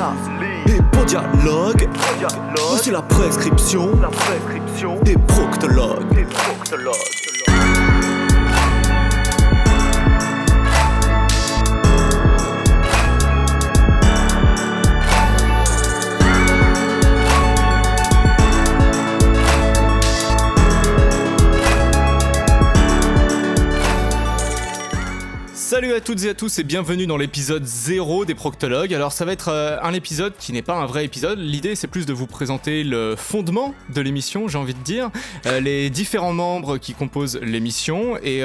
Et pour dialogue, voici la prescription des proctologues. Salut à toutes et à tous et bienvenue dans l'épisode 0 des Proctologues. Alors ça va être un épisode qui n'est pas un vrai épisode. L'idée c'est plus de vous présenter le fondement de l'émission, j'ai envie de dire, les différents membres qui composent l'émission et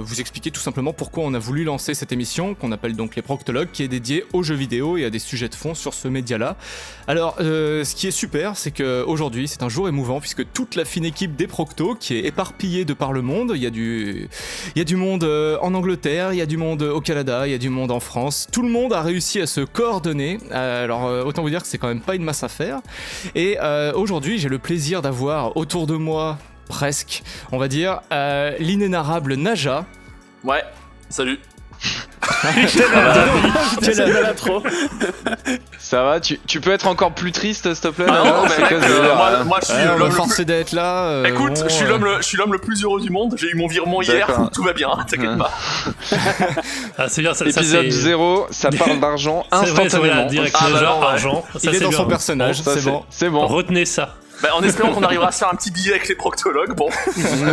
vous expliquer tout simplement pourquoi on a voulu lancer cette émission qu'on appelle donc les Proctologues, qui est dédiée aux jeux vidéo et à des sujets de fond sur ce média-là. Alors ce qui est super, c'est qu'aujourd'hui c'est un jour émouvant puisque toute la fine équipe des Proctos qui est éparpillée de par le monde, il y a du monde en Angleterre, il y a du monde au Canada, il y a du monde en France, tout le monde a réussi à se coordonner, alors autant vous dire que c'est quand même pas une masse à faire, et aujourd'hui j'ai le plaisir d'avoir autour de moi, presque, on va dire, l'inénarrable Naja. Ouais, salut. Ça va, tu peux être encore plus triste s'il te plaît? Non, mais mec, moi je suis on l'homme forcé d'être là. Écoute, bon, je suis l'homme le plus heureux du monde. J'ai eu mon virement hier, tout va bien, t'inquiète pas. Ah, c'est bien, ça, épisode ça, 0, ça parle d'argent instantanément. Direct, argent. Il est dans son personnage, bon, c'est bon. C'est bon. Retenez ça. Bah, en espérant qu'on arrivera à se faire un petit billet avec les proctologues, bon. S'il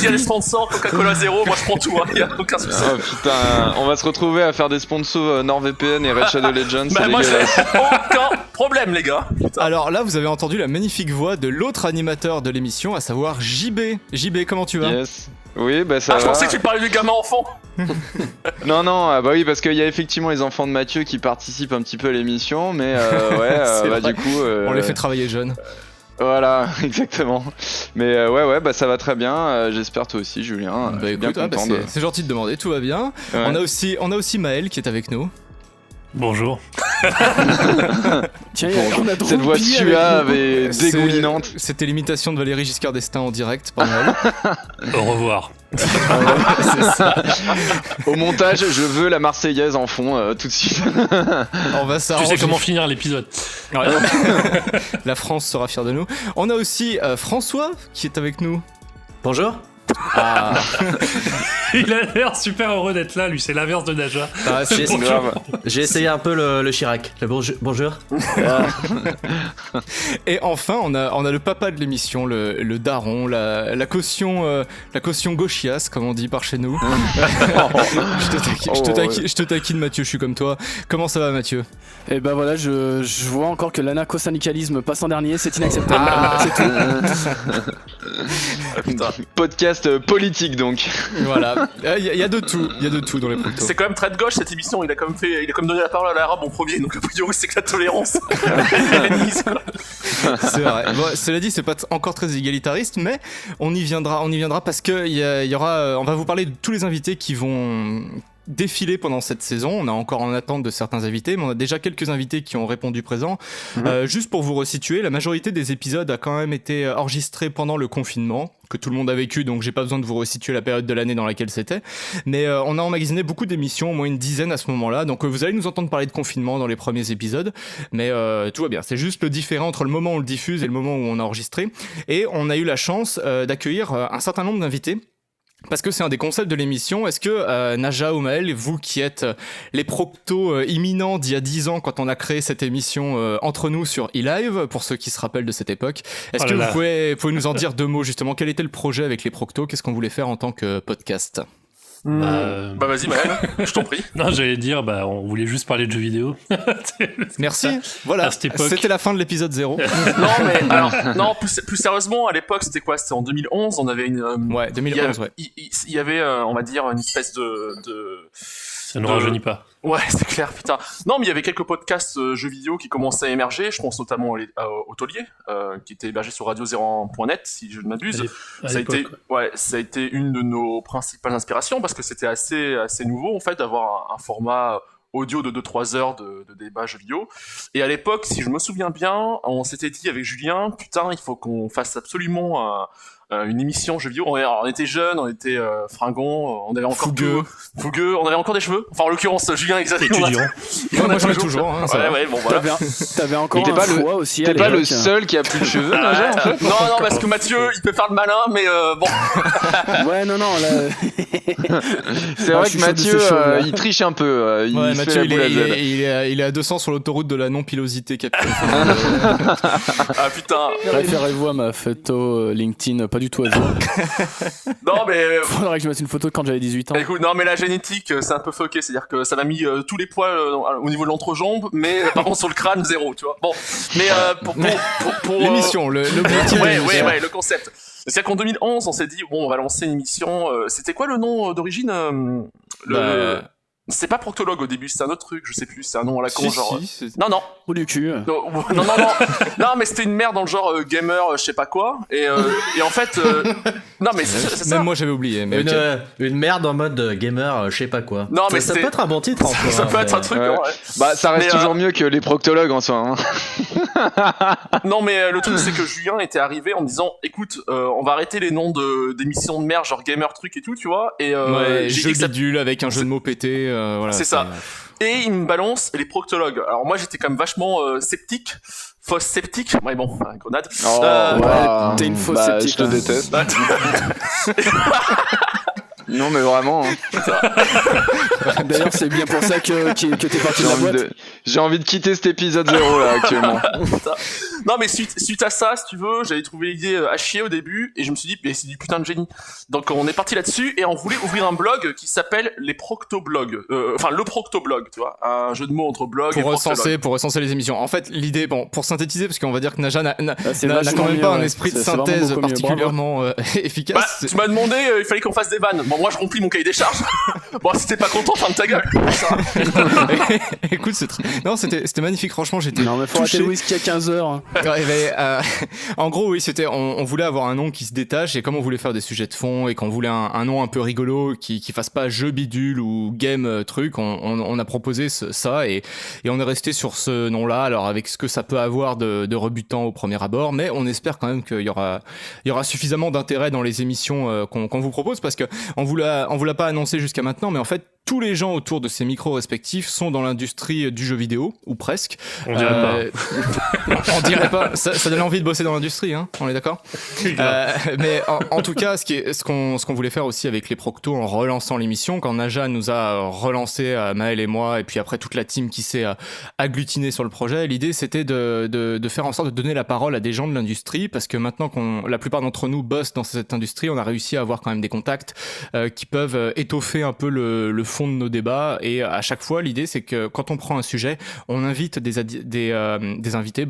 y a des sponsors Coca-Cola 0, moi je prends tout, hein, y a aucun souci. Oh putain, on va se retrouver à faire des sponsors NordVPN et Red Shadow Legends, c'est moi dégueulasse. j'ai aucun problème les gars. Putain. Alors là vous avez entendu la magnifique voix de l'autre animateur de l'émission, à savoir JB. JB, comment tu vas? Yes. Oui, bah ça va. Je pensais que tu parlais du gamin enfant. Non, bah oui, parce qu'il y a effectivement les enfants de Mathieu qui participent un petit peu à l'émission, mais du coup... on les fait travailler jeunes. Voilà, exactement. Mais bah ça va très bien, j'espère toi aussi Julien. Bah écoute, bien content c'est gentil de demander, tout va bien. Ouais. On a aussi Maël qui est avec nous. Bonjour. Tiens, on a cette voix suave et dégoulinante. C'était l'imitation de Valéry Giscard d'Estaing en direct, pas mal. Au revoir. C'est ça. Au montage, je veux la Marseillaise en fond tout de suite. On va s'arranger. Tu sais comment finir l'épisode. Ouais. La France sera fière de nous. On a aussi François qui est avec nous. Bonjour. Ah. Il a l'air super heureux d'être là, lui, c'est l'inverse de Naja. Ah, j'ai essayé un peu le Chirac. Le bonjour. Et enfin, on a le papa de l'émission, le daron, la caution gauchiasse, comme on dit par chez nous. Je te taquine, Mathieu, je suis comme toi. Comment ça va, Mathieu? Et ben voilà, je vois encore que l'anarcho-syndicalisme passe en dernier, c'est inacceptable. C'est tout. Putain. Podcast politique donc. Voilà, il y a de tout dans les Proctos. C'est quand même très de gauche cette émission, il a quand même donné la parole à l'arabe en premier, donc a priori c'est que la tolérance. C'est vrai. Bon, cela dit, c'est pas encore très égalitariste, mais on y viendra parce que y aura, on va vous parler de tous les invités qui vont défiler pendant cette saison. On est encore en attente de certains invités, mais on a déjà quelques invités qui ont répondu présent. Juste pour vous resituer, la majorité des épisodes a quand même été enregistrés pendant le confinement, que tout le monde a vécu, donc j'ai pas besoin de vous resituer la période de l'année dans laquelle c'était. Mais on a emmagasiné beaucoup d'émissions, au moins une dizaine à ce moment-là, donc vous allez nous entendre parler de confinement dans les premiers épisodes, mais tout va bien. C'est juste le différent entre le moment où on le diffuse et le moment où on a enregistré. Et on a eu la chance d'accueillir un certain nombre d'invités, parce que c'est un des concepts de l'émission. Est-ce que Naja ou Maël, vous qui êtes les proctos imminents d'il y a 10 ans quand on a créé cette émission entre nous sur eLive, pour ceux qui se rappellent de cette époque, est-ce que vous pouvez nous en dire deux mots justement? Quel était le projet avec les proctos? Qu'est-ce qu'on voulait faire en tant que podcast? Bah vas-y Maël, je t'en prie. Non, j'allais dire, on voulait juste parler de jeux vidéo. Merci, voilà, c'était la fin de l'épisode 0. Non mais alors, non, plus sérieusement, à l'époque c'était quoi? C'était en 2011, on avait une... ouais, 2011, il y avait, on va dire, une espèce de... Ça ne rajeunit pas. Ouais, c'est clair, putain. Non, mais il y avait quelques podcasts jeux vidéo qui commençaient à émerger. Je pense notamment au Taulier, qui était hébergé sur radio0.net, si je ne m'abuse. Ça a été une de nos principales inspirations parce que c'était assez nouveau, en fait, d'avoir un format audio de 2-3 heures de débat jeux vidéo. Et à l'époque, si je me souviens bien, on s'était dit avec Julien, putain, il faut qu'on fasse absolument une émission jeux vidéo. On était jeunes, on était fringants, on avait encore fougueux, on avait encore des cheveux. Enfin, en l'occurrence, Julien exagère. Moi j'en ai toujours. Hein, bon, voilà. T'avais encore un foie aussi. T'es pas le seul qui a plus de cheveux, Naja, en fait. Non, parce que Mathieu, il peut faire le malin, mais bon. Ouais, non, là. C'est vrai que Mathieu, il triche un peu. Il se Mathieu, fait la boule à Z. il est à 200 sur l'autoroute de la non-pilosité capitale. Ah putain. Référez-vous à ma photo LinkedIn, pas du tout à jour. Non, mais. Faudrait que je mette une photo de quand j'avais 18 ans. Écoute, non, mais la génétique, c'est un peu fucké. C'est-à-dire que ça m'a mis tous les poils au niveau de l'entrejambe, mais par contre sur le crâne, 0, tu vois. Bon, mais pour l'émission, l'objectif. Ouais, le concept. C'est-à-dire qu'en 2011, on s'est dit, bon, on va lancer une émission. C'était quoi le nom d'origine C'est pas Proctologue au début, c'est un autre truc, je sais plus, c'est un nom à la con, genre. Non. Ou du cul. Non, mais c'était une merde dans le genre gamer, je sais pas quoi. Et en fait, non, mais c'est ça. Même moi j'avais oublié. Mais Une merde en mode gamer, je sais pas quoi. Non, mais ça peut être un bon titre. Ça peut être un truc. Ouais. Ouais. Bah, ça reste toujours mieux que les proctologues en soi. Hein. Non, mais le truc c'est que Julien était arrivé en me disant, écoute, on va arrêter les noms d'émissions de merde, genre gamer truc et tout, tu vois. Et jeu bidule avec un jeu de mots pété. Voilà, c'est ça. Et il me balance les proctologues. Alors moi j'étais quand même vachement sceptique. Fausse sceptique. Ouais bon, grenade. T'es une fausse sceptique. Je te déteste. Non mais vraiment. Hein. D'ailleurs c'est bien pour ça que t'es parti de la boîte. J'ai envie de quitter cet épisode 0 là actuellement. Non mais suite à ça, si tu veux, j'avais trouvé l'idée à chier au début et je me suis dit mais c'est du putain de génie. Donc on est parti là-dessus et on voulait ouvrir un blog qui s'appelle les Proctoblogs. Enfin le Proctoblog, tu vois, un jeu de mots entre blog et proctologue. Pour recenser les émissions. En fait, l'idée, bon, pour synthétiser, parce qu'on va dire que Naja n'a vachement quand même pas mieux, un esprit de synthèse particulièrement efficace. Bah, tu m'as demandé, il fallait qu'on fasse des vannes. Bon, moi je remplis mon cahier des charges. Bon, si t'es pas content, ferme ta gueule. Écoute, c'était magnifique, franchement, j'étais. Non, mais faut arrêter le whisky à 15h. Ouais, mais, en gros, oui, on voulait avoir un nom qui se détache, et comme on voulait faire des sujets de fond et qu'on voulait un nom un peu rigolo qui fasse pas jeu bidule ou game truc, on a proposé ça et on est resté sur ce nom-là. Alors avec ce que ça peut avoir de rebutant au premier abord, mais on espère quand même qu'il y aura suffisamment d'intérêt dans les émissions qu'on vous propose, parce que on vous l'a pas annoncé jusqu'à maintenant, mais en fait tous les gens autour de ces micros respectifs sont dans l'industrie du jeu vidéo, ou presque. On dirait pas. On dirait pas. Ça donne envie de bosser dans l'industrie, hein. On est d'accord. Mais en tout cas, ce qu'on voulait faire aussi avec les Proctos en relançant l'émission, quand Naja nous a relancé, Maël et moi, et puis après toute la team qui s'est agglutinée sur le projet, l'idée c'était de faire en sorte de donner la parole à des gens de l'industrie, parce que maintenant la plupart d'entre nous bossent dans cette industrie, on a réussi à avoir quand même des contacts qui peuvent étoffer un peu le fond de nos débats, et à chaque fois l'idée c'est que quand on prend un sujet, on invite des invités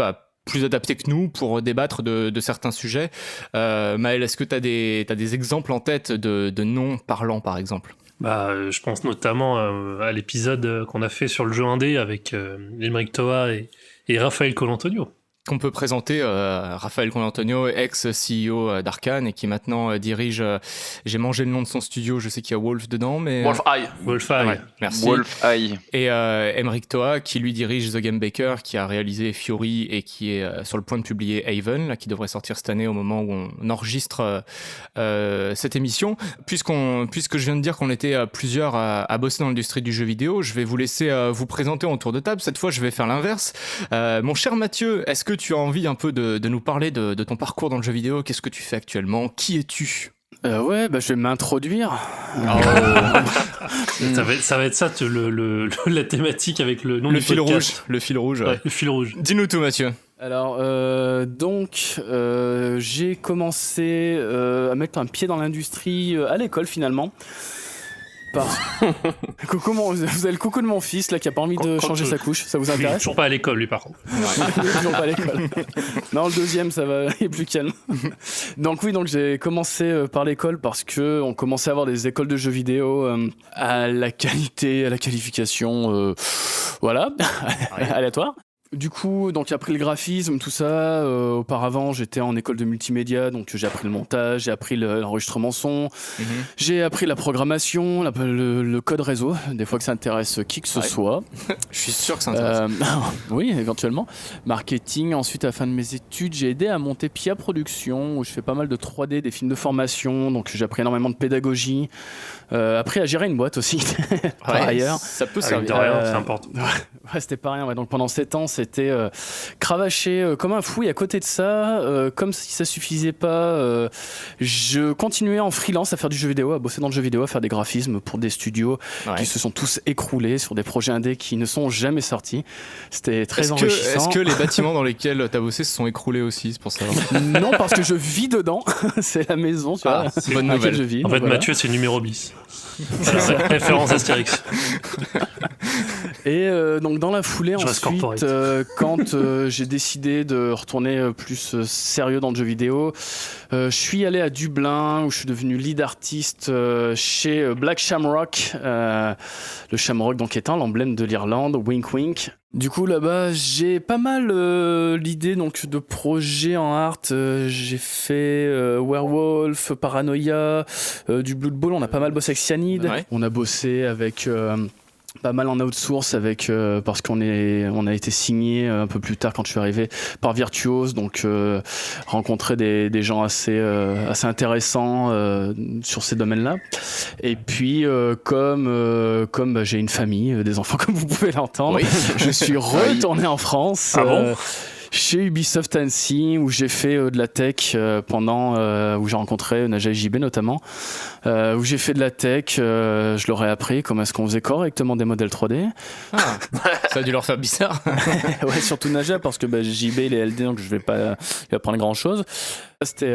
plus adaptés que nous pour débattre de certains sujets. Maël, est-ce que t'as des exemples en tête de noms parlants par exemple? Je pense notamment à l'épisode qu'on a fait sur le jeu indé avec Aymeric Toa et Raphaël Colantonio. Qu'on peut présenter, Raphaël Colantonio, ex-CEO d'Arkane et qui maintenant dirige, j'ai mangé le nom de son studio, je sais qu'il y a Wolf dedans, mais... Wolf Eye. Ouais, merci. Wolf Eye. Et Aymeric Toa qui lui dirige The Game Baker, qui a réalisé Fiori et qui est sur le point de publier Haven, là, qui devrait sortir cette année au moment où on enregistre cette émission. Puisque je viens de dire qu'on était plusieurs à bosser dans l'industrie du jeu vidéo, je vais vous laisser vous présenter en tour de table. Cette fois, je vais faire l'inverse. Mon cher Mathieu, est-ce que tu as envie un peu de nous parler de ton parcours dans le jeu vidéo? Qu'est-ce que tu fais actuellement? Qui es-tu? Ouais, je vais m'introduire. Ça va être ça, la thématique avec le nom du fil podcast. rouge. Le fil rouge. Ouais, le fil rouge. Dis-nous tout, Mathieu. Alors, j'ai commencé à mettre un pied dans l'industrie à l'école finalement. Vous avez le coucou de mon fils là qui a pas envie de changer sa couche, ça vous intéresse? Toujours pas à l'école lui par contre. Toujours pas à l'école. Non, le deuxième ça va, il est plus calme. Donc j'ai commencé par l'école parce que on commençait à avoir des écoles de jeux vidéo à la qualité, à la qualification, voilà, aléatoire. Du coup, donc j'ai appris le graphisme, tout ça. Auparavant, j'étais en école de multimédia, donc j'ai appris le montage, j'ai appris l'enregistrement son, j'ai appris la programmation, le code réseau, des fois que ça intéresse qui que ce soit. Je suis sûr que ça intéresse. Oui, éventuellement. Marketing, ensuite à la fin de mes études, j'ai aidé à monter Pia Productions, où je fais pas mal de 3D, des films de formation, donc j'ai appris énormément de pédagogie. Après, à gérer une boîte aussi, par ailleurs. Ça peut Avec servir. de rien, c'est important. Ouais, c'était pas rien. Ouais. Donc pendant 7 ans, c'était cravacher comme un fou. Et à côté de ça, comme si ça suffisait pas, je continuais en freelance à faire du jeu vidéo, à bosser dans le jeu vidéo, à faire des graphismes pour des studios qui se sont tous écroulés sur des projets indés qui ne sont jamais sortis. C'était très enrichissant. Est-ce que les bâtiments dans lesquels tu as bossé se sont écroulés aussi, c'est pour ça? Non, parce que je vis dedans. C'est la maison sur bonne laquelle nouvelle. je vis. En fait, voilà. Mathieu, c'est numéro bis. Voilà, référence Astérix. Et donc dans la foulée Je reste ensuite, corporate. quand j'ai décidé de retourner plus sérieux dans le jeu vidéo, je suis allé à Dublin où je suis devenu lead artiste chez Black Shamrock, le Shamrock donc étant l'emblème de l'Irlande, wink wink. Du coup là-bas j'ai pas mal l'idée donc de projets en art. J'ai fait Werewolf, Paranoia, du Blood Bowl. On a pas mal bossé avec Cyanide. Ouais. On a bossé avec pas mal en outsource avec parce qu'on a été signé un peu plus tard quand je suis arrivé par Virtuose, donc rencontrer des gens assez intéressants sur ces domaines-là. Et puis comme j'ai une famille, des enfants comme vous pouvez l'entendre, je suis retourné en France. Ah bon Chez Ubisoft Annecy où j'ai fait de la tech où j'ai rencontré Naja et JB notamment, où j'ai fait de la tech, je leur ai appris comment est-ce qu'on faisait correctement des modèles 3D. Ça a dû leur faire bizarre. Ouais, surtout Naja parce que JB il est LD donc je vais pas lui apprendre grand chose. C'était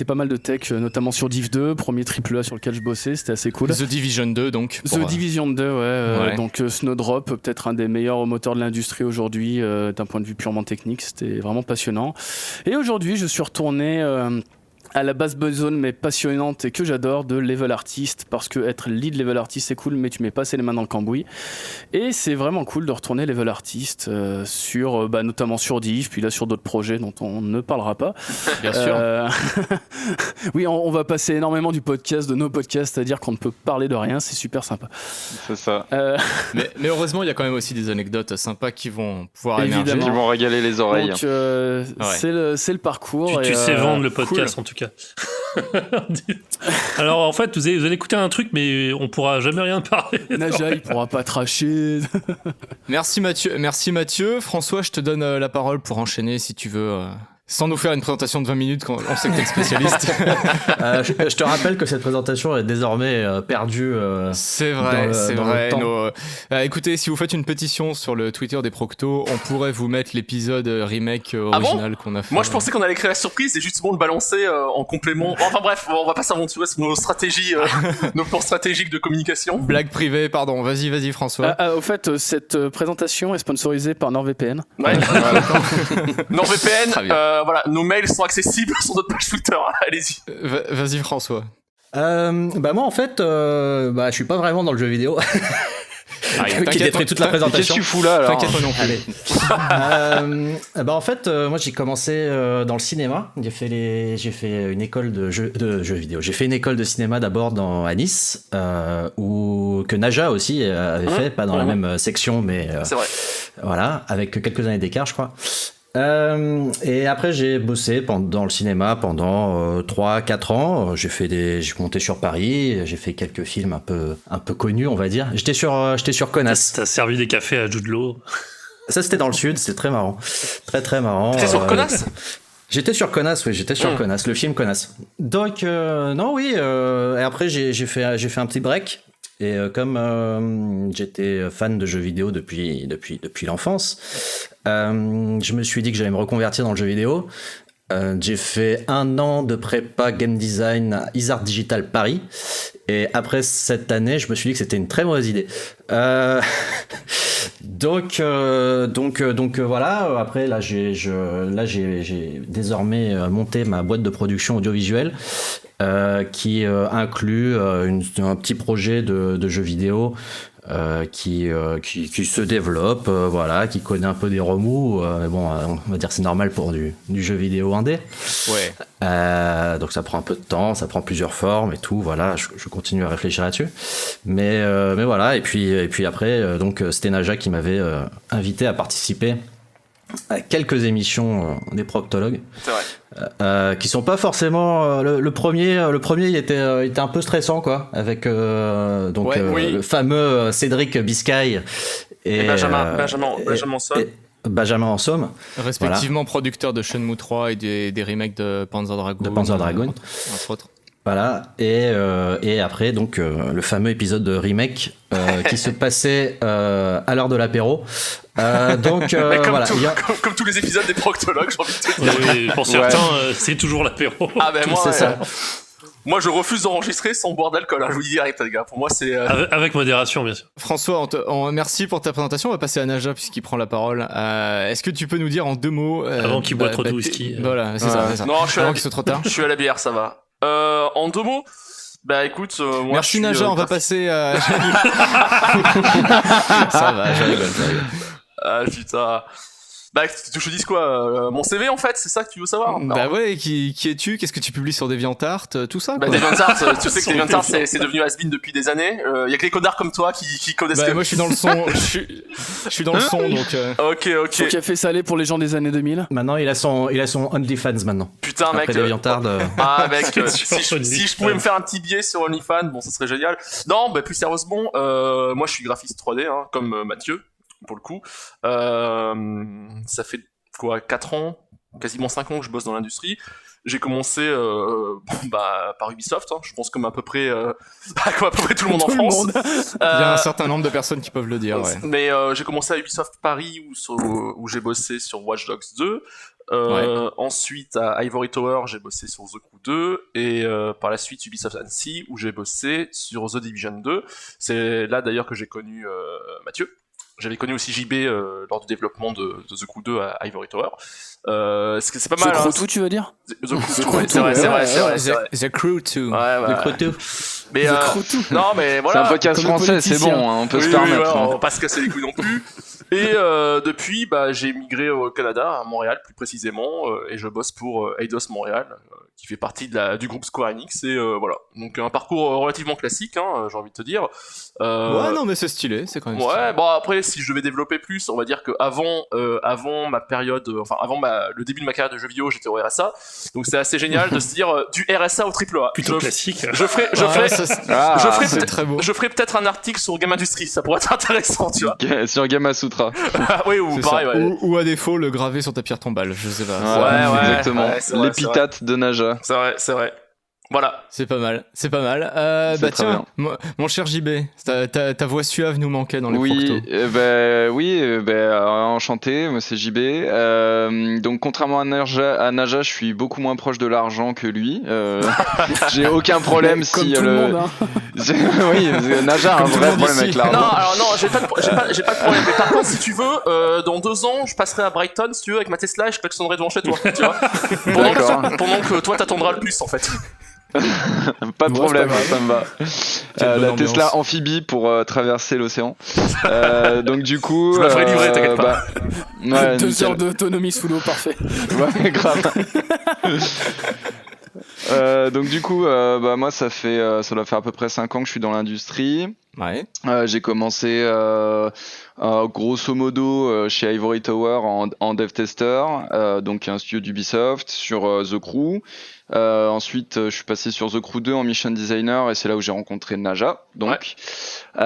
pas mal de tech, notamment sur Div 2, premier AAA sur lequel je bossais, c'était assez cool. The Division 2 donc. The Division 2, Ouais. donc Snowdrop, peut-être un des meilleurs moteurs de l'industrie aujourd'hui d'un point de vue purement technique, c'était vraiment passionnant. Et aujourd'hui, je suis retourné à la base besogne mais passionnante et que j'adore de level artist, parce que être lead level artist c'est cool mais tu mets pas assez les mains dans le cambouis, et c'est vraiment cool de retourner level artist sur notamment sur Div, puis là sur d'autres projets dont on ne parlera pas. Bien sûr. Oui, on va passer énormément du podcast, de nos podcasts, à dire qu'on ne peut parler de rien, c'est super sympa. C'est ça. Mais heureusement, il y a quand même aussi des anecdotes sympas qui vont pouvoir Évidemment. émerger. Qui vont régaler les oreilles. Donc c'est le parcours. Tu et, sais vendre le podcast cool. en tout cas. Alors en fait, vous allez écouter un truc, mais on pourra jamais rien parler. Naja, il pourra pas tracher. Merci Mathieu. François, je te donne la parole pour enchaîner si tu veux. Sans nous faire une présentation de 20 minutes, quand on sait que t'es spécialiste. Je te rappelle que cette présentation est désormais perdue. C'est vrai, c'est dans vrai. le temps. Écoutez, si vous faites une pétition sur le Twitter des Proctos, on pourrait vous mettre l'épisode remake original qu'on a fait. Moi je pensais qu'on allait créer la surprise et justement le balancer en complément. Enfin bref, on va pas s'aventurer sur nos stratégies, nos plans stratégiques de communication. Blague privée, pardon. Vas-y François. Au fait, cette présentation est sponsorisée par NordVPN. Ouais. NordVPN, Très bien. voilà, nos mails sont accessibles sur notre page Twitter. Allez-y. Vas-y François. Moi en fait, je suis pas vraiment dans le jeu vidéo. Qui détruit toute la Qu'est-ce que présentation. tu fous là alors? T'inquiète pas non plus. Allez. En fait, moi j'ai commencé dans le cinéma. J'ai fait une école de jeux vidéo. J'ai fait une école de cinéma d'abord à Nice, que Naja aussi avait fait, pas dans la même section, mais C'est vrai. voilà, avec quelques années d'écart, je crois. Et après j'ai bossé dans le cinéma pendant 3-4 ans. J'ai monté sur Paris, j'ai fait quelques films un peu connus, on va dire. J'étais sur Connasse. T'as servi des cafés à Jude Law. Ça c'était dans le sud, c'était très marrant. Très marrant. T'es sur Connasse? J'étais sur Connasse, oui, j'étais sur Connasse, le film Connasse. Donc non, oui, et après j'ai fait un petit break. Et comme j'étais fan de jeux vidéo depuis l'enfance, je me suis dit que j'allais me reconvertir dans le jeu vidéo. J'ai fait 1 an de prépa game design à Isart Digital Paris. Et après cette année, je me suis dit que c'était une très mauvaise idée. Donc voilà. Après là, j'ai désormais monté ma boîte de production audiovisuelle. Qui inclut un petit projet de jeu vidéo qui se développe, voilà, qui connaît un peu des remous. Mais bon, on va dire que c'est normal pour du jeu vidéo indé. Ouais. Donc ça prend un peu de temps, ça prend plusieurs formes et tout. Voilà, je continue à réfléchir là-dessus. Mais voilà. Et puis après, donc c'était Naja qui m'avait invité à participer à quelques émissions des proctologues. C'est vrai. Qui sont pas forcément le premier il était un peu stressant quoi, avec donc le fameux Cédric Biscay et Benjamin Ensomme, respectivement producteur de Shenmue 3 et des remakes de Panzer Dragoon, entre autres. Voilà, et après donc le fameux épisode de remake qui se passait à l'heure de l'apéro. Donc comme tous les épisodes des proctologues, j'ai envie de te dire. Oui, pour certains, c'est toujours l'apéro. Ah ben moi, c'est ça. Moi, je refuse d'enregistrer sans boire d'alcool. Hein, je vous dis direct, les gars. Pour moi, c'est avec modération, bien sûr. François, merci pour ta présentation. On va passer à Naja puisqu'il prend la parole. Est-ce que tu peux nous dire en 2 mots avant qu'il boit trop de whisky. Voilà, c'est ça. Non, avant qu'il soit trop tard. Je suis à la bière, ça va. En 2 mots. Bah écoute, moi merci Naja, on va passer à... Ça va, je rigole. Ah putain. Bah tu te dis quoi mon CV en fait, c'est ça que tu veux savoir? Bah ouais, qui es-tu? Qu'est-ce que tu publies sur DeviantArt? Tout ça quoi. Bah DeviantArt, tu sais que DeviantArt c'est devenu has-been depuis des années. Y a que les connards comme toi qui connaissent bah, moi je suis dans le son, je suis dans le son donc Ok. Son café salé pour les gens des années 2000. Maintenant il a son OnlyFans maintenant. Putain mec. Après DeviantArt. Ah mec, si je pouvais me faire un petit billet sur OnlyFans, bon ça serait génial. Non, bah plus sérieusement, moi je suis graphiste 3D hein, comme Mathieu. Pour le coup, ça fait quoi 4 ans, quasiment 5 ans que je bosse dans l'industrie. J'ai commencé par Ubisoft, hein, je pense comme à peu près tout le monde en France. Il y a un certain nombre de personnes qui peuvent le dire. Ouais. Mais j'ai commencé à Ubisoft Paris où j'ai bossé sur Watch Dogs 2. Ensuite à Ivory Tower j'ai bossé sur The Crew 2 et par la suite Ubisoft Annecy où j'ai bossé sur The Division 2. C'est là d'ailleurs que j'ai connu Mathieu. J'avais connu aussi JB lors du développement de The Crew 2 à Ivory Tower. C'est pas mal. The Crew 2, tu veux dire? The Crew 2, c'est vrai. The Crew 2. The Crew 2. Mais non, mais voilà. C'est un podcast français, c'est bon, hein, on peut se permettre. On va pas se casser les couilles non plus. Et depuis, j'ai migré au Canada, à Montréal plus précisément, et je bosse pour Eidos Montréal, qui fait partie du groupe Square Enix. Et voilà, donc un parcours relativement classique, hein, j'ai envie de te dire. Ouais, non, mais c'est stylé, c'est quand même. Ouais, bon après, si je devais développer plus, on va dire que avant ma période, avant le début de ma carrière de jeu vidéo, j'étais au RSA, donc c'est assez génial de se dire du RSA au AAA. Plutôt classique. Je ferai peut-être un article sur Game Industry, ça pourrait être intéressant, tu vois. Sur Gamasutra. Oui, ou pareil, ouais. Ou à défaut, le graver sur ta pierre tombale, je sais pas. Ouais, exactement. L'épithète de Naja. C'est vrai. Voilà. C'est pas mal. Tiens, mon cher JB, ta voix suave nous manquait dans les proctos. Enchanté, moi c'est JB. Donc contrairement à Naja, je suis beaucoup moins proche de l'argent que lui. J'ai aucun problème si tout le monde, hein. Oui, Naja a un vrai problème avec l'argent. Non, alors non, j'ai pas de problème. Mais par contre, si tu veux, dans 2 ans, je passerai à Brighton, si tu veux, avec ma Tesla, et je klaxonnerai devant chez toi, tu vois. Pendant que toi t'attendras le bus, en fait. Pas de problème, ça me va. La Tesla amphibie pour traverser l'océan. Donc du coup, je la ferai livrer, t'inquiète pas. 2 heures d'autonomie sous l'eau, parfait. Ouais, grave. Donc du coup, moi ça doit faire à peu près 5 ans que je suis dans l'industrie. Ouais. J'ai commencé grosso modo chez Ivory Tower en dev tester, donc un studio d'Ubisoft sur The Crew. Ensuite, je suis passé sur The Crew 2 en mission designer et c'est là où j'ai rencontré Naja. Donc, une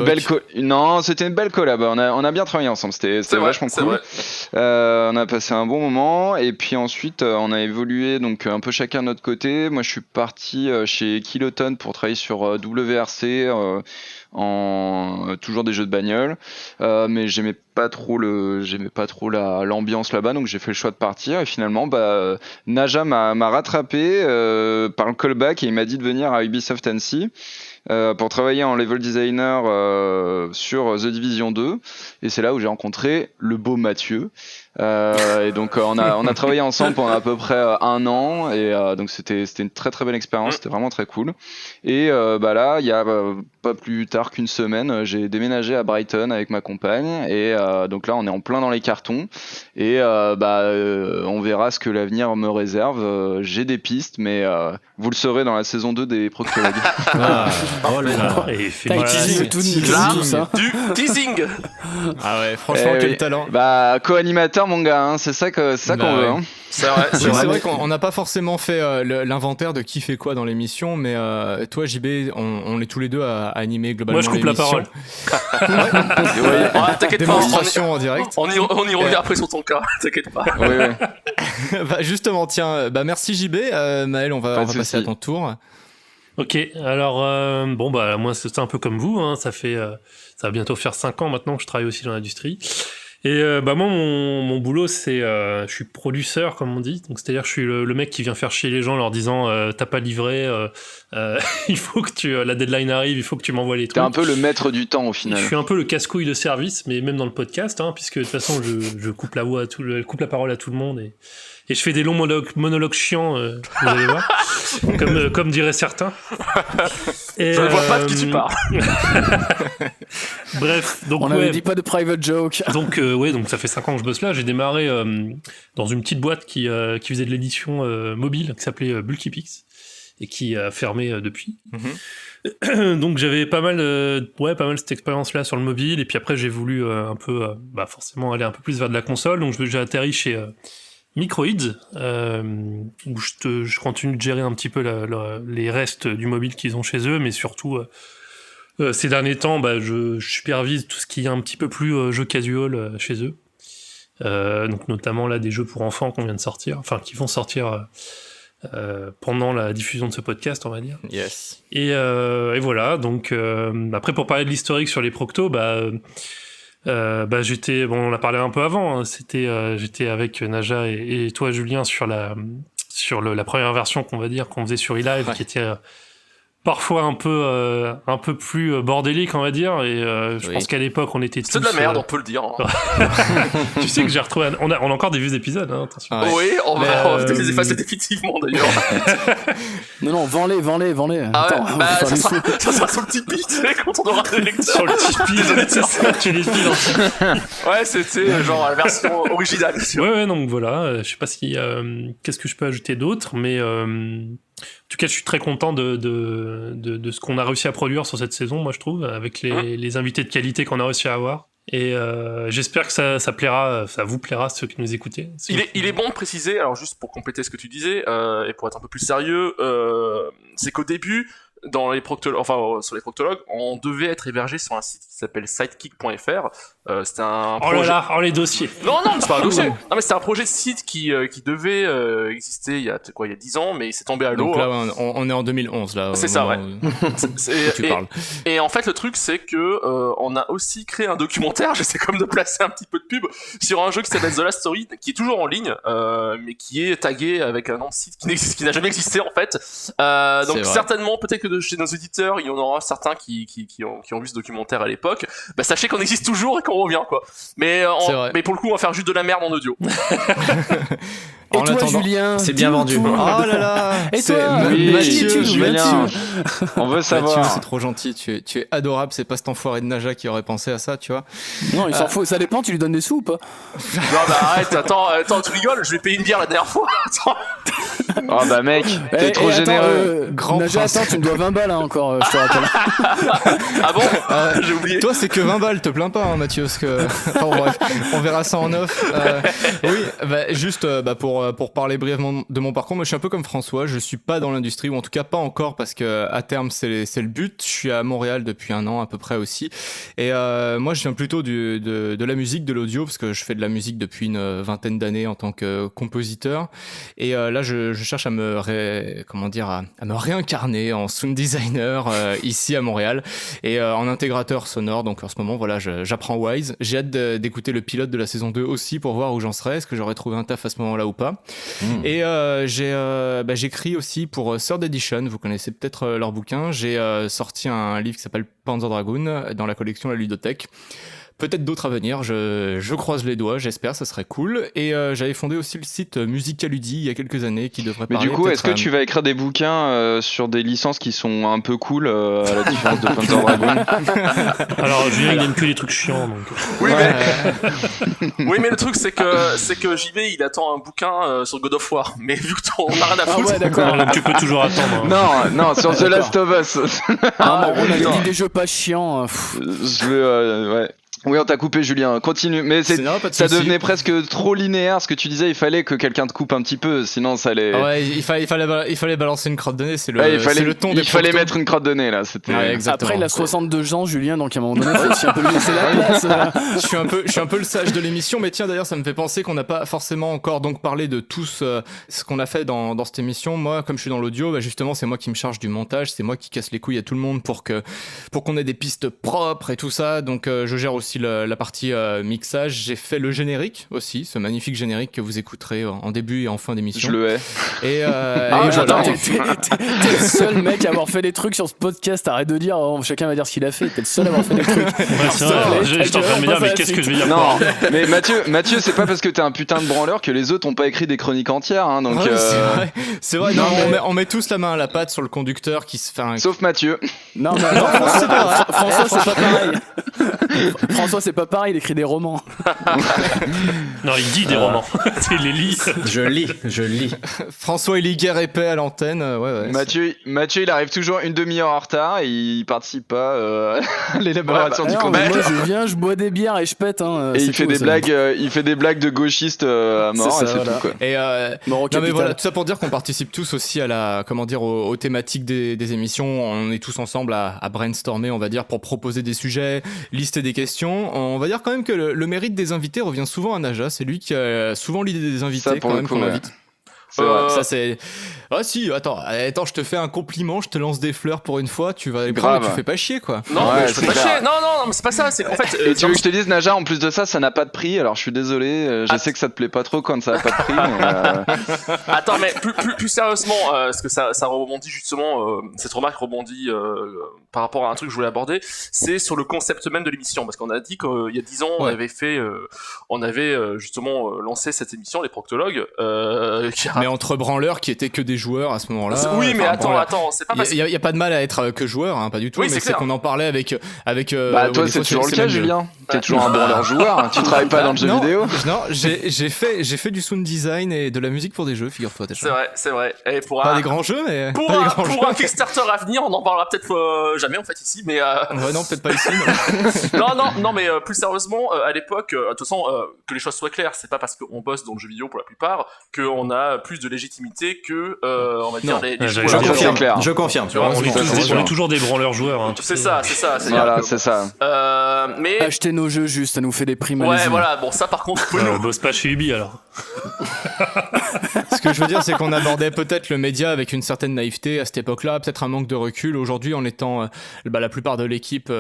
belle non, c'était une belle collab. On a bien travaillé ensemble. C'était vachement cool. On a passé un bon moment et puis ensuite on a évolué donc un peu chacun de notre côté. Moi, je suis parti chez Kiloton pour travailler sur WRC. Toujours des jeux de bagnole, mais j'aimais pas trop l'ambiance là-bas, donc j'ai fait le choix de partir et finalement Naja m'a rattrapé par le callback et il m'a dit de venir à Ubisoft Annecy pour travailler en level designer sur The Division 2 et c'est là où j'ai rencontré le beau Mathieu Et donc on a travaillé ensemble pendant à peu près 1 an et donc c'était une très très belle expérience, c'était vraiment très cool. Et là il y a pas plus tard qu'une semaine, j'ai déménagé à Brighton avec ma compagne et donc là on est en plein dans les cartons et on verra ce que l'avenir me réserve. J'ai des pistes mais vous le saurez dans la saison 2 des Proctologues. Oh là là. Et Du teasing. Ah ouais, franchement, quel talent. Co-animateur mon gars, hein, c'est ça qu'on veut. Hein. C'est vrai. C'est vrai qu'on n'a pas forcément fait l'inventaire de qui fait quoi dans l'émission, mais toi, JB, on est tous les deux à animer globalement l'émission. Moi, je coupe la parole. T'inquiète pas. Démonstration en direct. On y revient après sur ton cas. T'inquiète pas. Oui. Justement, tiens, merci JB. Maël, on va passer à ton tour. Ok, alors moi c'est un peu comme vous, hein, ça va bientôt faire 5 ans maintenant que je travaille aussi dans l'industrie. Et moi mon boulot c'est je suis producteur comme on dit, donc c'est-à-dire que je suis le mec qui vient faire chier les gens en leur disant t'as pas livré, il faut que la deadline arrive, il faut que tu m'envoies les trucs. T'es un peu le maître du temps au final. Je suis un peu le casse-couille de service, mais même dans le podcast, hein, puisque de toute façon je coupe coupe la parole à tout le monde et je fais des longs monologues chiants, vous allez voir, comme diraient certains. Et, je ne vois pas de qui tu parles. Bref, donc on n'avait dit pas de private joke. Donc donc ça fait 5 ans que je bosse là. J'ai démarré dans une petite boîte qui faisait de l'édition mobile, qui s'appelait Bulkypix et qui a fermé depuis. Donc j'avais pas mal cette expérience là sur le mobile et puis après j'ai voulu forcément aller un peu plus vers de la console. Donc j'ai atterri chez Microids, où je continue de gérer un petit peu les restes du mobile qu'ils ont chez eux, mais surtout ces derniers temps, je supervise tout ce qui est un petit peu plus jeu casual chez eux. Donc notamment là des jeux pour enfants qu'on vient de sortir, enfin qui vont sortir pendant la diffusion de ce podcast, on va dire. Yes. Et voilà. Donc après pour parler de l'historique sur les Proctos, on a parlé un peu avant, hein. J'étais avec Naja et toi Julien sur la première version qu'on faisait sur eLive, qui était parfois un peu plus bordélique, on va dire, et je pense qu'à l'époque on était tous... C'est de la merde, on peut le dire. Hein. Tu sais que j'ai retrouvé... On a encore des vieux épisodes, hein, attention. Ouais. Oui, on va peut-être les effacer définitivement d'ailleurs. Non, vends-les. Attends, ça sera sur le Tipeee, tu sais, quand on aura des lecteurs. Sur le Tipeee, tu les files. Ouais, c'était genre la version originale. Ouais, donc voilà, je sais pas si... qu'est-ce que je peux ajouter d'autre, mais... En tout cas, je suis très content de ce qu'on a réussi à produire sur cette saison, moi je trouve, avec les invités de qualité qu'on a réussi à avoir. Et j'espère que ça vous plaira, ceux qui nous écoutez. Il est bon de préciser, alors juste pour compléter ce que tu disais, et pour être un peu plus sérieux, c'est qu'au début, sur les proctologues, on devait être hébergé sur un site qui s'appelle sidekick.fr. C'était un projet... Oh là là, les dossiers. Non, c'est pas un dossier. Non, mais c'était un projet de site qui devait exister il y a 10 ans, mais il s'est tombé à l'eau. Donc là, on est en 2011 là. C'est ça, ouais. Tu parles. Et en fait, le truc, c'est que on a aussi créé un documentaire. J'essaie comme de placer un petit peu de pub sur un jeu qui s'appelle The Last Story, qui est toujours en ligne, mais qui est tagué avec un nom de site qui n'a jamais existé en fait. Donc certainement, peut-être que chez nos auditeurs, il y en aura certains qui ont vu ce documentaire à l'époque. Sachez qu'on existe toujours et qu'on revient quoi. Mais pour le coup, on va faire juste de la merde en audio. Et toi, Julien, c'est bien vendu. Oh là là. Et toi, Mathieu, Julien, on veut savoir. Mathieu, c'est trop gentil. Tu es adorable. C'est pas cet enfoiré de Naja qui aurait pensé à ça, tu vois. Non, il s'en fout. Ça dépend. Tu lui donnes des sous ou pas? Non, arrête. Attends, tu rigoles. Je vais payer une bière la dernière fois. Oh mec, t'es trop généreux. Grand Naja, attends, tu me dois 20 balles encore. Je te rappelle. Ah bon? J'ai oublié. Toi, c'est que 20 balles. Te plains pas, hein, Mathieu, parce que. Enfin, bref, on verra ça en off. Oui, juste pour parler brièvement de mon parcours, moi je suis un peu comme François, je suis pas dans l'industrie, ou en tout cas pas encore, parce que à terme c'est le but. Je suis à Montréal depuis 1 an à peu près aussi, et moi je viens plutôt de la musique, de l'audio, parce que je fais de la musique depuis une 20aine d'années en tant que compositeur, et là je cherche à me réincarner en sound designer ici à Montréal, et en intégrateur sonore. Donc en ce moment voilà, j'apprends Wise, j'ai hâte d'écouter le pilote de la saison 2 aussi pour voir où j'en serais, est-ce que j'aurais trouvé un taf à ce moment-là ou pas. Et j'écris aussi pour Third Edition, vous connaissez peut-être leur bouquin. J'ai sorti un livre qui s'appelle Panzer Dragoon dans la collection La Ludothèque. peut-être d'autres à venir, je croise les doigts, j'espère, ça serait cool. Et j'avais fondé aussi le site Musicaludi il y a quelques années qui devrait parler. Mais du coup, est-ce que tu vas écrire des bouquins sur des licences qui sont un peu cool, à la différence de Panzer Dragoon? Alors, Julien, il aime que les trucs chiants. Donc... Oui, mais le truc, c'est que JB, il attend un bouquin sur God of War. Mais vu que t'en as rien à foutre. Ouais, d'accord. Donc, tu peux toujours attendre. Hein. Non, sur The Last of Us. On avait dit des jeux pas chiants. Je veux, ouais. Oui, on t'a coupé, Julien. Continue. Mais ça devenait presque trop linéaire. Ce que tu disais, il fallait que quelqu'un te coupe un petit peu, sinon ça allait. Ouais, il fallait balancer une crotte de nez. C'est le ton des. Il fallait mettre une crotte de nez là. C'était. Ouais, après, il a 62 ans, Julien, donc à un moment donné, faut aussi un peu lui laisser la place. Je suis un peu le sage de l'émission, mais tiens, d'ailleurs, ça me fait penser qu'on n'a pas forcément encore donc parlé de tout ce qu'on a fait dans cette émission. Moi, comme je suis dans l'audio, bah, justement, c'est moi qui me charge du montage, c'est moi qui casse les couilles à tout le monde pour qu'on ait des pistes propres et tout ça. Donc, je gère aussi la partie mixage. J'ai fait le générique aussi, ce magnifique générique que vous écouterez en début et en fin d'émission. Je le hais. Et attends, t'es le seul mec à avoir fait des trucs sur ce podcast. Arrête de dire, chacun va dire ce qu'il a fait. T'es le seul à avoir fait des trucs. Ouais, c'est vrai. Je t'en train de me dire, mais qu'est-ce que je vais dire? Non, mais Mathieu, c'est pas parce que t'es un putain de branleur que les autres ont pas écrit des chroniques entières. Hein, donc, ouais, c'est vrai. Non, on met tous la main à la pâte sur le conducteur qui se fait. Sauf Mathieu. Non, c'est pas vrai. François, c'est pas pareil. François, c'est pas pareil, il écrit des romans. Non, il dit des romans. Il les lit. Je lis. François, il lit guerre épais à l'antenne. Ouais. Mathieu, il arrive toujours une demi-heure en retard et il participe pas à l'élaboration du contenu. Moi, je viens, je bois des bières et je pète. Hein, et il fait des blagues de gauchistes à mort. C'est ça, et c'est voilà. tout, quoi. Et non, mais voilà, tout ça pour dire qu'on participe tous aussi à aux thématiques des émissions. On est tous ensemble à brainstormer, on va dire, pour proposer des sujets, lister des questions. On va dire quand même que le mérite des invités revient souvent à Naja. C'est lui qui a souvent l'idée des invités ça, quand même qu'on invite. C'est vrai. Ça c'est. Ah si, attends, je te fais un compliment, je te lance des fleurs pour une fois, tu vas grave. Tu fais pas chier quoi. Non, mais je fais pas chier. Non, mais c'est pas ça. C'est qu'en fait. Et tu veux que je te dise, Naja, en plus de ça, ça n'a pas de prix. Alors je suis désolé, je sais que ça te plaît pas trop quand ça a pas de prix. Mais Attends, mais plus sérieusement, parce que ça rebondit justement. Cette remarque rebondit par rapport à un truc que je voulais aborder. C'est sur le concept même de l'émission, parce qu'on a dit qu'il y a 10 ans, on avait justement lancé cette émission, les proctologues. Mais entre branleurs qui étaient que des joueurs à ce moment-là. Oui, mais attends, c'est pas parce qu'il y a pas de mal à être que joueur, hein, pas du tout. Oui, mais c'est qu'on en parlait avec. Bah toi, c'est toujours le cas, Julien. T'es toujours un branleur joueur. Hein. Tu travailles pas dans le jeu vidéo. Non, j'ai fait du sound design et de la musique pour des jeux, figure-toi. C'est vrai. Et pas des grands jeux, mais pour un Kickstarter à venir, on en parlera peut-être jamais en fait ici, mais ouais, non, peut-être pas ici. non, mais plus sérieusement, à l'époque, de toute façon, que les choses soient claires, c'est pas parce qu'on bosse dans le jeu vidéo pour la plupart qu'on a plus de légitimité que on va dire les joueurs. Je confirme. On est toujours des branleurs joueurs. Hein, c'est ça. Voilà, c'est ça. Mais achetez nos jeux juste, ça nous fait des primes. Ouais, voilà. Bon, ça par contre, on bosse pas chez Ubi alors. Ce que je veux dire, c'est qu'on abordait peut-être le média avec une certaine naïveté à cette époque-là, peut-être un manque de recul. Aujourd'hui, en étant la plupart de l'équipe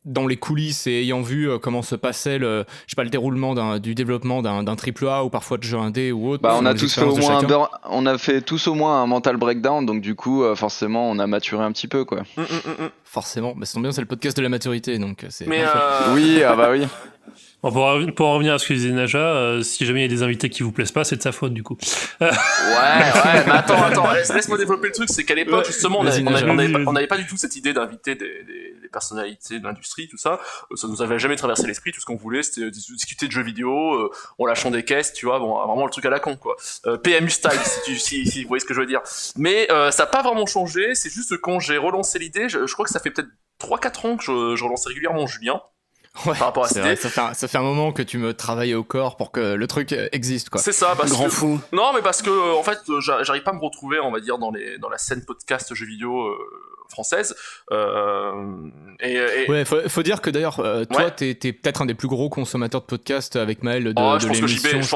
dans les coulisses et ayant vu comment se passait le déroulement du développement d'un AAA ou parfois de jeux indé ou autre. Bah, on a fait tous au moins un mental breakdown, donc du coup, forcément, on a maturé un petit peu, quoi. Forcément, bah, ça tombe bien, c'est le podcast de la maturité, donc c'est. Mais oui, ah bah oui. Bon, pour en revenir à ce que disait Naja, si jamais il y a des invités qui vous plaisent pas, c'est de sa faute du coup. Ouais, mais attends, laisse-moi développer le truc, c'est qu'à l'époque justement on n'avait pas du tout cette idée d'inviter des personnalités de l'industrie, tout ça. Ça nous avait jamais traversé l'esprit. Tout ce qu'on voulait, c'était discuter de jeux vidéo, en lâchant des caisses, tu vois, bon, vraiment le truc à la con, quoi. PMU style, si vous voyez ce que je veux dire. Mais ça n'a pas vraiment changé. C'est juste que quand j'ai relancé l'idée, je crois que ça fait peut-être 3-4 ans que je relance régulièrement Julien. Ouais, par rapport à vrai, ça fait un moment que tu me travailles au corps pour que le truc existe, quoi. C'est ça, parce grand fou. Non, mais parce que en fait, j'arrive pas à me retrouver, on va dire, dans la scène podcast jeux vidéo française. Ouais, faut dire que d'ailleurs, toi, t'es peut-être un des plus gros consommateurs de podcasts avec Maël de l'émission. Je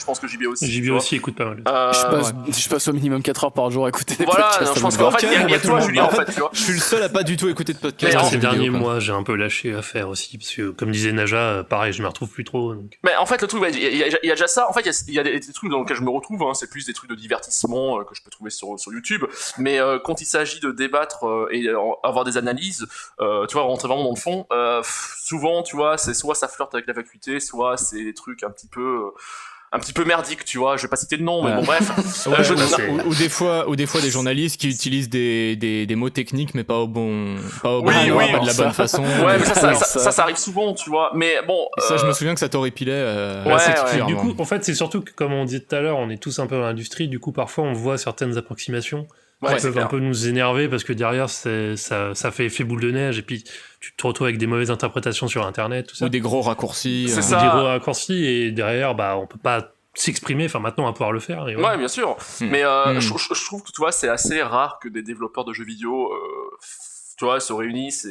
pense que JB aussi. JB aussi écoute pas mal. Je passe au minimum 4 heures par jour à écouter des podcasts. Voilà, je pense qu'en fait, il y a toi, Julien, en fait, tu vois. Je suis le seul à pas du tout écouter de podcasts. Ces derniers mois, j'ai un peu lâché à faire aussi, parce que, comme disait Naja, pareil, je me retrouve plus trop. Donc. Mais en fait, le truc, il y a déjà ça. En fait, il y a des trucs dans lesquels je me retrouve, hein. C'est plus des trucs de divertissement que je peux trouver sur YouTube. Mais quand il s'agit de débattre débattre et avoir des analyses, tu vois, rentrer vraiment dans le fond. Souvent, tu vois, c'est soit ça flirte avec la vacuité, soit c'est des trucs un petit peu merdique, tu vois, je vais pas citer de nom, mais bon, bref. Ou des fois des journalistes qui utilisent des mots techniques, mais pas pas de la bonne façon. Ouais, mais ça arrive souvent, tu vois. Mais bon. Ça, je me souviens que ça t'horripilait. Du coup, en fait, c'est surtout que, comme on disait tout à l'heure, on est tous un peu dans l'industrie, du coup, parfois, on voit certaines approximations qui peuvent un peu nous énerver parce que derrière, ça fait effet boule de neige et puis tu te retrouves avec des mauvaises interprétations sur Internet, tout ça. Ou des gros raccourcis. C'est ça. Des gros raccourcis et derrière, on peut pas s'exprimer, enfin maintenant on va pouvoir le faire. Et voilà. Ouais, bien sûr. Mais je trouve que tu vois, c'est assez rare que des développeurs de jeux vidéo tu vois, se réunissent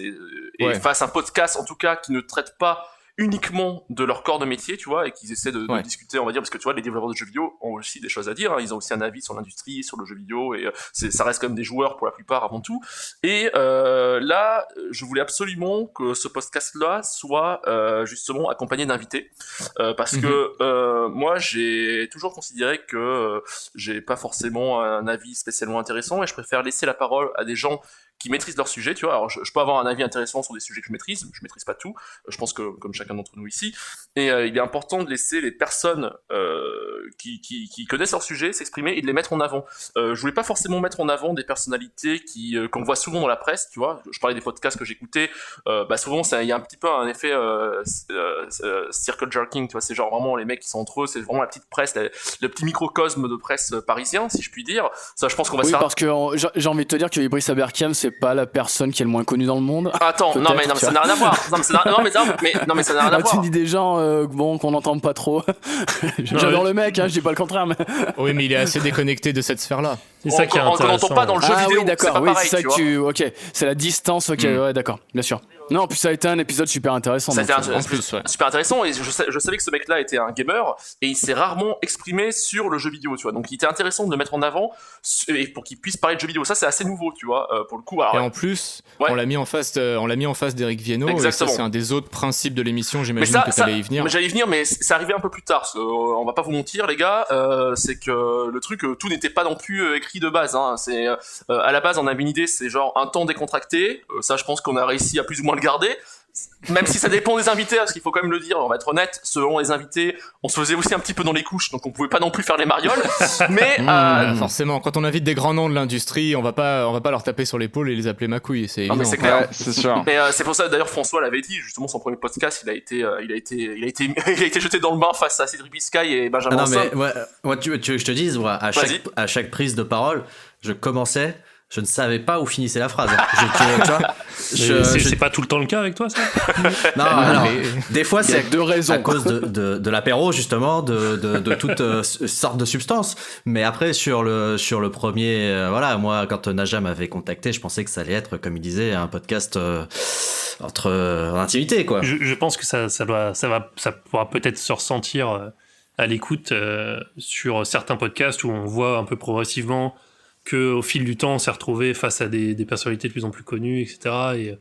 et fassent un podcast en tout cas qui ne traite pas uniquement de leur corps de métier, tu vois, et qu'ils essaient de discuter, on va dire, parce que tu vois, les développeurs de jeux vidéo ont aussi des choses à dire, hein, ils ont aussi un avis sur l'industrie, sur le jeu vidéo, et ça reste quand même des joueurs pour la plupart avant tout. Et là, je voulais absolument que ce podcast-là soit justement accompagné d'invités, parce que moi, j'ai toujours considéré que j'ai pas forcément un avis spécialement intéressant, et je préfère laisser la parole à des gens qui maîtrisent leur sujet, tu vois. Alors, je peux avoir un avis intéressant sur des sujets que je maîtrise pas tout, je pense que comme chacun d'entre nous ici, et il est important de laisser les personnes qui connaissent leur sujet s'exprimer et de les mettre en avant. Je voulais pas forcément mettre en avant des personnalités qu'on voit souvent dans la presse, tu vois. Je parlais des podcasts que j'écoutais, souvent il y a un petit peu un effet circle jerking, tu vois. C'est genre vraiment les mecs qui sont entre eux, c'est vraiment la petite presse, le petit microcosme de presse parisien, si je puis dire. Ça, je pense qu'on va se faire... parce que j'ai envie de te dire que Ibris Aberkiam, c'est pas la personne qui est le moins connue dans le monde. Attends, non mais ça n'a rien à voir. Non mais ça n'a rien à voir. Tu dis des gens qu'on n'entend pas trop. J'adore le mec, hein, je dis pas le contraire, mais... Oui, mais il est assez déconnecté de cette sphère-là. C'est ça qui est intéressant. On n'entend pas dans le jeu vidéo. Oui, d'accord, c'est pas pareil, c'est ça que tu... Ok, c'est la distance, ok, ouais, d'accord, bien sûr. Non, en plus ça a été un épisode super intéressant. Ça a été super intéressant, et je savais que ce mec-là était un gamer, et il s'est rarement exprimé sur le jeu vidéo, tu vois. Donc il était intéressant de le mettre en avant, et pour qu'il puisse parler de jeu vidéo. Ça, c'est assez nouveau, tu vois, pour le coup. Alors, et en plus, on l'a mis en face d'Eric Viennot. Exactement. Et ça, c'est un des autres principes de l'émission, j'imagine que t'allais y venir. Mais j'allais y venir, mais c'est arrivé un peu plus tard, parce que, on va pas vous mentir, les gars, c'est que le truc, tout n'était pas non plus écrit de base, hein. C'est, à la base, on avait une idée, c'est genre un temps décontracté. Ça, je pense qu'on a réussi à plus ou moins le garder. Même si ça dépend des invités, parce qu'il faut quand même le dire, on va être honnête, selon les invités, on se faisait aussi un petit peu dans les couches, donc on pouvait pas non plus faire les marioles. Mais forcément, quand on invite des grands noms de l'industrie, on va pas leur taper sur l'épaule et les appeler ma couille, c'est évident. Mais c'est clair, c'est sûr. Mais c'est pour ça d'ailleurs François l'avait dit, justement son premier podcast, il a été jeté dans le bain face à Cédric Biscay et Benjamin Hanson. Mais tu veux que je te dise, à chaque prise de parole, je commençais. Je ne savais pas où finissait la phrase. C'est pas tout le temps le cas avec toi, ça? Non, alors, des fois, c'est deux raisons. À cause de l'apéro, justement, de toutes sortes de substances. Mais après, sur le premier, moi, quand Naja m'avait contacté, je pensais que ça allait être, comme il disait, un podcast entre intimité, quoi. Je pense que ça pourra peut-être se ressentir à l'écoute sur certains podcasts où on voit un peu progressivement qu'au fil du temps, on s'est retrouvé face à des personnalités de plus en plus connues, etc.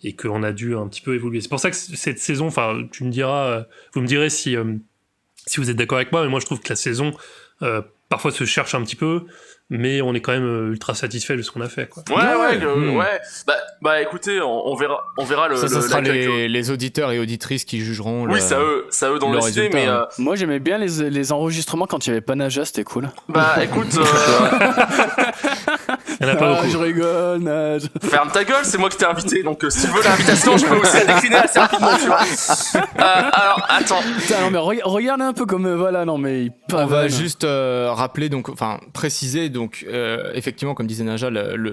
Et qu'on a dû un petit peu évoluer. C'est pour ça que cette saison, enfin, vous me direz si vous êtes d'accord avec moi, mais moi je trouve que la saison parfois se cherche un petit peu, mais on est quand même ultra satisfait de ce qu'on a fait, quoi. Ouais. Bah écoutez, on verra le. Ça sera les auditeurs et auditrices qui jugeront. Oui, ça eux dans le ciné, mais. Moi, j'aimais bien les enregistrements quand il y avait pas Naja, c'était cool. Bah écoute. Il y en a pas beaucoup. Je rigole, Nage. Ferme ta gueule, c'est moi qui t'ai invité, donc si tu veux l'invitation, je peux aussi la décliner assez rapidement, tu vois. Alors, attends. Putain, non, mais regarde un peu comme. Non, mais. On va juste rappeler, préciser. Donc, effectivement, comme disait Naja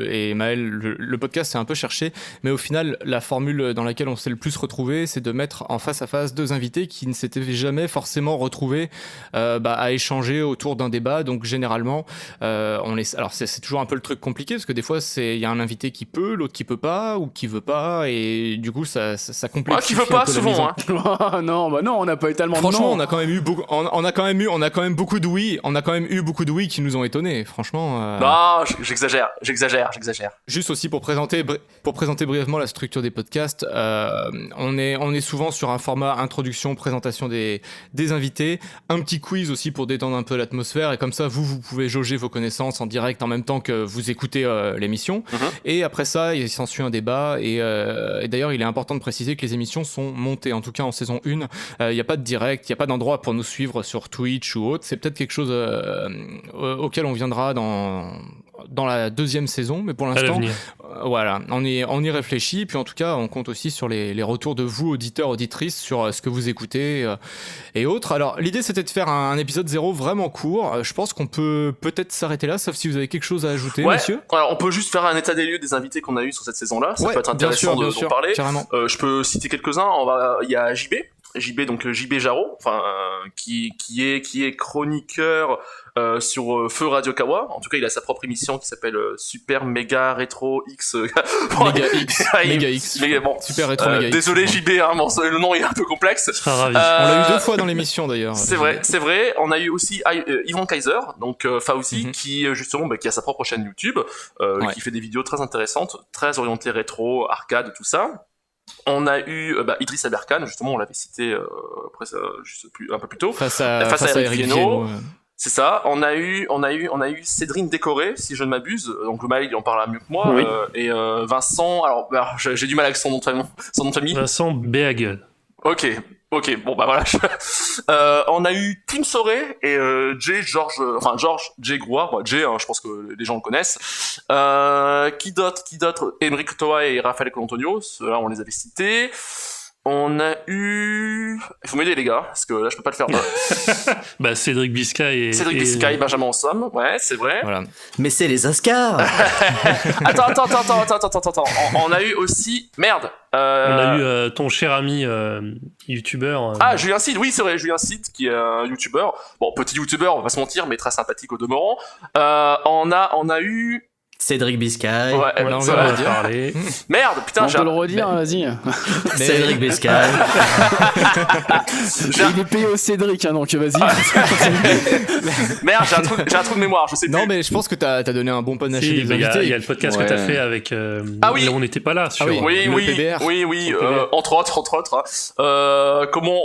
et Maël, le podcast c'est un peu cherché, mais au final, la formule dans laquelle on s'est le plus retrouvé, c'est de mettre en face à face deux invités qui ne s'étaient jamais forcément retrouvés à échanger autour d'un débat. Donc, généralement, alors c'est toujours un peu le truc compliqué parce que des fois, il y a un invité qui peut, l'autre qui peut pas ou qui veut pas, et du coup, ça complexifie. Qui veut pas souvent, hein. Non, on n'a pas eu tellement. Franchement, on a quand même eu beaucoup. On a quand même beaucoup de oui. On a quand même eu beaucoup de oui qui nous ont étonnés. Franchement. Non, j'exagère. Juste aussi pour présenter brièvement la structure des podcasts, on est souvent sur un format introduction, présentation des invités, un petit quiz aussi pour détendre un peu l'atmosphère, et comme ça vous pouvez jauger vos connaissances en direct en même temps que vous écoutez écouter l'émission. Et après ça, il s'ensuit un débat. Et d'ailleurs, il est important de préciser que les émissions sont montées. En tout cas, en saison 1, il n'y a pas de direct, il n'y a pas d'endroit pour nous suivre sur Twitch ou autre. C'est peut-être quelque chose auquel on viendra dans la deuxième saison, mais pour l'instant, voilà, on y réfléchit. Puis en tout cas, on compte aussi sur les retours de vous, auditeurs, auditrices, sur ce que vous écoutez et autres. Alors, l'idée, c'était de faire un épisode 0 vraiment court. Je pense qu'on peut peut-être s'arrêter là, sauf si vous avez quelque chose à ajouter, monsieur. Alors, on peut juste faire un état des lieux des invités qu'on a eu sur cette saison-là. Ça peut être intéressant d'en parler. Je peux citer quelques-uns. Il y a JB, donc JB Jarreau, qui est chroniqueur sur Feu Radio Kawa. En tout cas, il a sa propre émission qui s'appelle Super Méga Rétro X. Méga X. Bon, Super Rétro Méga X. Désolé JB, le nom est un peu complexe. Je serai ravi. On l'a eu 2 fois dans l'émission d'ailleurs. C'est vrai. On a eu aussi Yvan Kaiser, donc Fauzi, qui justement qui a sa propre chaîne YouTube, qui fait des vidéos très intéressantes, très orientées rétro, arcade, tout ça. On a eu Idriss Aberkan, justement, on l'avait cité un peu plus tôt. Face à Eric Viennot. C'est ça. On a eu Cédrine Décoré, si je ne m'abuse. Donc le Maël, il en parlera mieux que moi. Oui. Et Vincent. Alors, j'ai du mal avec son nom de famille. Vincent Béagueul. Ok, bon bah voilà. On a eu Tim Soré et Georges Jay Grouard. Jay, je pense que les gens le connaissent. Qui d'autre Émeric Toa et Raphaël Colantonio, ceux-là on les avait cités. On a eu... Il faut m'aider les gars, parce que là je peux pas le faire. Cédric Biscay et Benjamin Ensomme, ouais, c'est vrai. Voilà. Mais c'est les Oscars. Attends. On a eu aussi... Merde. On a eu ton cher ami youtubeur. Julien Cid, oui c'est vrai, Julien Cid qui est un youtubeur. Bon, petit youtubeur, on va pas se mentir, mais très sympathique au demeurant. On a eu... Cédric Biscay. Ouais, on va parler. Merde, putain, on peut le redire, vas-y. Cédric Biscay. Il est payé au Cédric, donc vas-y. Merde, j'ai un trou de mémoire, je sais plus. Non, mais je pense que t'as donné un bon panaché des invités. Il y a le podcast que t'as fait avec. Oui. Là, on n'était pas là. Sur, oui, PBR. Oui. Entre autres. Comment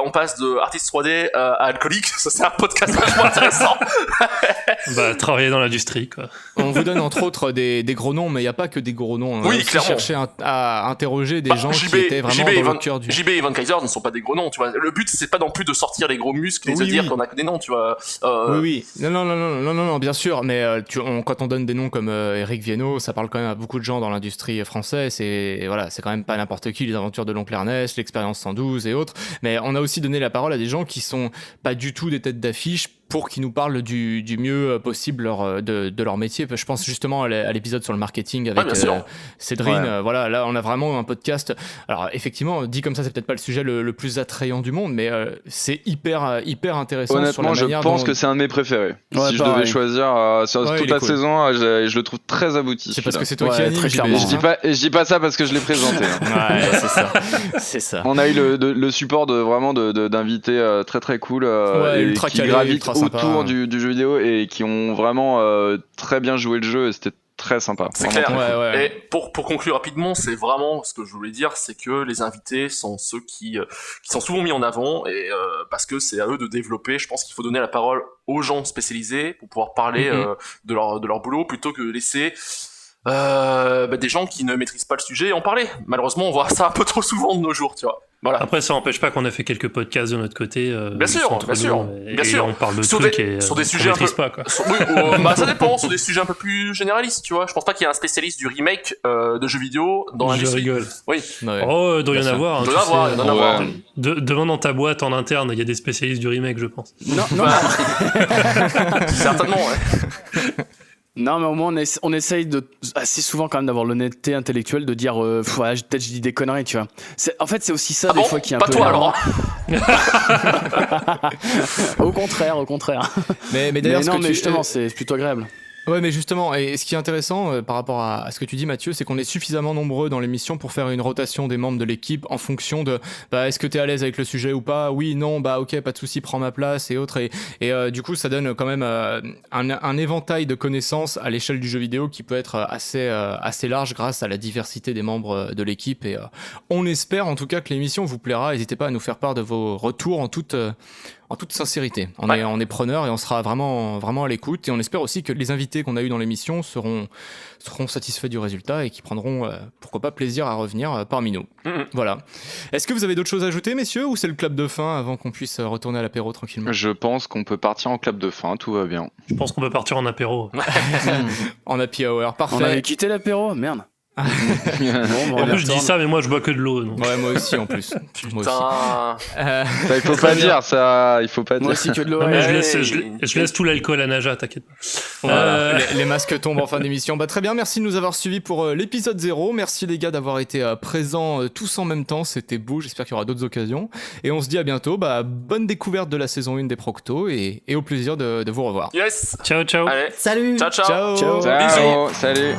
on passe de artiste 3D à alcoolique, ça c'est un podcast vachement intéressant. Travailler dans l'industrie, quoi. On vous donne entre autres des gros noms, mais il n'y a pas que des gros noms. Oui, clairement. Chercher à interroger des gens qui étaient vraiment dans le cœur du... JB et Van Kaiser ne sont pas des gros noms, tu vois. Le but, c'est pas non plus de sortir les gros muscles et de dire qu'on a que des noms, tu vois. Oui. Non, bien sûr. Mais quand on donne des noms comme Eric Viennot, ça parle quand même à beaucoup de gens dans l'industrie française. C'est quand même pas n'importe qui, les aventures de l'oncle Ernest, l'expérience 112 et autres. Mais on a aussi donné la parole à des gens qui sont pas du tout des têtes d'affiche pour qu'ils nous parlent du mieux possible de leur métier. Je pense justement à l'épisode sur le marketing avec Cédrine. Ouais. Voilà, là on a vraiment un podcast. Alors effectivement, dit comme ça, c'est peut-être pas le sujet le plus attrayant du monde, mais c'est hyper intéressant. Honnêtement, sur la manière je pense que c'est un de mes préférés. Si je devais choisir sur toute la saison, je le trouve très abouti. C'est parce que c'est toi qui anime, je dis pas ça parce que je l'ai présenté. Ouais, c'est ça. On a eu le support d'invités très très cool et qui gravitent autour du jeu vidéo et qui ont vraiment très bien joué le jeu et c'était très sympa. C'est clair. Ouais. Et pour conclure rapidement, c'est vraiment ce que je voulais dire, c'est que les invités sont ceux qui sont souvent mis en avant et parce que c'est à eux de développer. Je pense qu'il faut donner la parole aux gens spécialisés pour pouvoir parler de leur boulot plutôt que laisser des gens qui ne maîtrisent pas le sujet en parler. Malheureusement, on voit ça un peu trop souvent de nos jours, tu vois. Voilà. Après, ça n'empêche pas qu'on a fait quelques podcasts de notre côté. Bien sûr. On parle de trucs sur des sujets un peu. Pas, quoi. Ça dépend. Sur des sujets un peu plus généralistes, tu vois. Je pense pas qu'il y ait un spécialiste du remake de jeux vidéo dans l'industrie. Je rigole. Oui. Ouais. Oh, doit y en avoir. Doit y en avoir. Devant dans ta boîte en interne, il y a des spécialistes du remake, je pense. Non. Certainement, ouais. Non, mais au moins on essaye assez souvent quand même d'avoir l'honnêteté intellectuelle de dire peut-être je dis des conneries, tu vois. En fait, c'est aussi ça des fois qui est un peu. Pas toi alors. Au contraire. Mais d'ailleurs, justement, c'est plutôt agréable. Ouais, mais justement, et ce qui est intéressant par rapport à ce que tu dis, Mathieu, c'est qu'on est suffisamment nombreux dans l'émission pour faire une rotation des membres de l'équipe en fonction de est-ce que t'es à l'aise avec le sujet ou pas. Oui, non, ok, pas de souci, prends ma place et autres. Et du coup, ça donne quand même un éventail de connaissances à l'échelle du jeu vidéo qui peut être assez large grâce à la diversité des membres de l'équipe. Et on espère en tout cas que l'émission vous plaira. N'hésitez pas à nous faire part de vos retours en toute en toute sincérité. On est preneur et on sera vraiment à l'écoute. Et on espère aussi que les invités qu'on a eu dans l'émission seront satisfaits du résultat et qui prendront, pourquoi pas, plaisir à revenir parmi nous. Voilà. Est-ce que vous avez d'autres choses à ajouter, messieurs, ou c'est le clap de fin avant qu'on puisse retourner à l'apéro tranquillement? Je pense qu'on peut partir en clap de fin, tout va bien. Je pense qu'on peut partir en apéro. En happy hour, parfait. On avait quitté l'apéro, merde. En plus, je dis ça, mais moi, je bois que de l'eau. Donc. Ouais, moi aussi, en plus. Putain. Ça, il faut pas dire, ça, il faut pas dire. Moi aussi que de l'eau. Non, mais je laisse tout l'alcool à Naja, t'inquiète pas. Voilà, les masques tombent en fin d'émission. Très bien, merci de nous avoir suivis pour l'épisode 0. Merci les gars d'avoir été présents tous en même temps, c'était beau, j'espère qu'il y aura d'autres occasions. Et on se dit à bientôt, bonne découverte de la saison 1 des Procto et au plaisir de vous revoir. Yes. Ciao. Allez. Salut. Ciao. Ciao. Bisous. Salut.